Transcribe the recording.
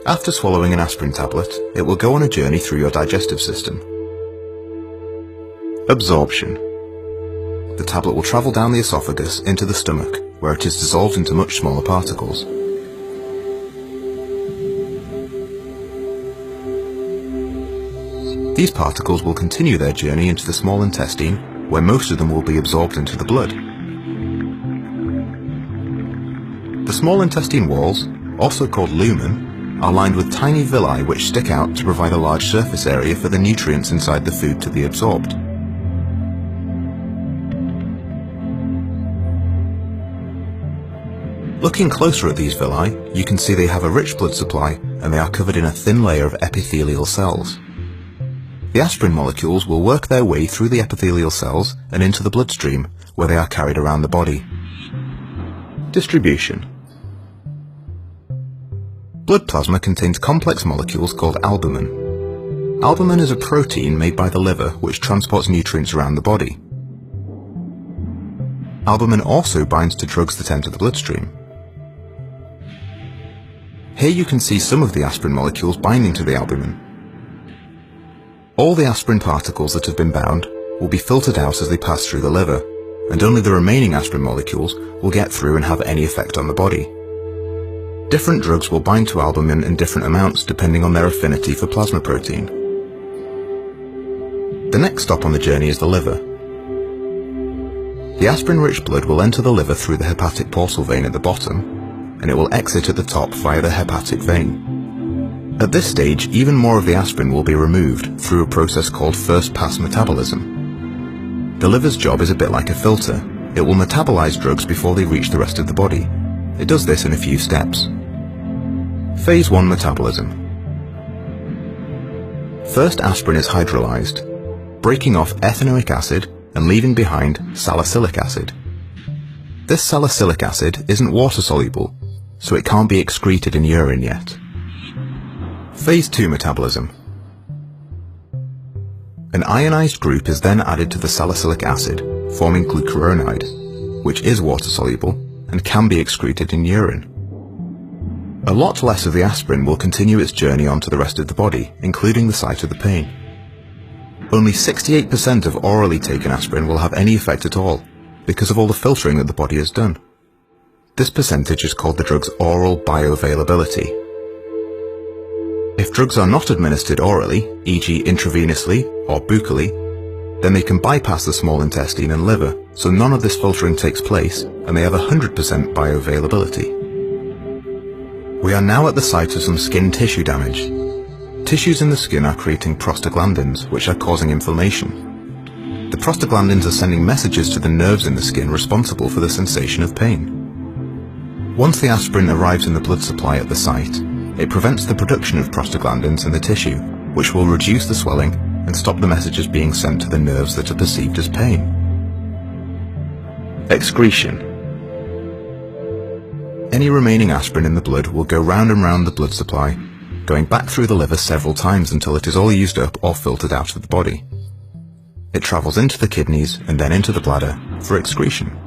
After swallowing an aspirin tablet, it will go on a journey through your digestive system. Absorption. The tablet will travel down the esophagus into the stomach, where it is dissolved into much smaller particles. These particles will continue their journey into the small intestine, where most of them will be absorbed into the blood. The small intestine walls, also called lumen, are lined with tiny villi which stick out to provide a large surface area for the nutrients inside the food to be absorbed. Looking closer at these villi, you can see they have a rich blood supply and they are covered in a thin layer of epithelial cells. The aspirin molecules will work their way through the epithelial cells and into the bloodstream, where they are carried around the body. Distribution. Blood plasma contains complex molecules called albumin. Albumin is a protein made by the liver which transports nutrients around the body. Albumin also binds to drugs that enter the bloodstream. Here you can see some of the aspirin molecules binding to the albumin. All the aspirin particles that have been bound will be filtered out as they pass through the liver, and only the remaining aspirin molecules will get through and have any effect on the body. Different drugs will bind to albumin in different amounts depending on their affinity for plasma protein. The next stop on the journey is the liver. The aspirin-rich blood will enter the liver through the hepatic portal vein at the bottom, and it will exit at the top via the hepatic vein. At this stage, even more of the aspirin will be removed through a process called first-pass metabolism. The liver's job is a bit like a filter. It will metabolize drugs before they reach the rest of the body. It does this in a few steps. Phase 1 metabolism. First, aspirin is hydrolyzed, breaking off ethanoic acid and leaving behind salicylic acid. This salicylic acid isn't water-soluble, so it can't be excreted in urine yet. Phase 2 metabolism. An ionized group is then added to the salicylic acid, forming glucuronide, which is water-soluble and can be excreted in urine. A lot less of the aspirin will continue its journey onto the rest of the body, including the site of the pain. Only 68% of orally taken aspirin will have any effect at all, because of all the filtering that the body has done. This percentage is called the drug's oral bioavailability. If drugs are not administered orally, e.g. intravenously or buccally, then they can bypass the small intestine and liver, so none of this filtering takes place, and they have 100% bioavailability. We are now at the site of some skin tissue damage. Tissues in the skin are creating prostaglandins, which are causing inflammation. The prostaglandins are sending messages to the nerves in the skin responsible for the sensation of pain. Once the aspirin arrives in the blood supply at the site, it prevents the production of prostaglandins in the tissue, which will reduce the swelling and stop the messages being sent to the nerves that are perceived as pain. Excretion. Any remaining aspirin in the blood will go round and round the blood supply, going back through the liver several times until it is all used up or filtered out of the body. It travels into the kidneys and then into the bladder for excretion.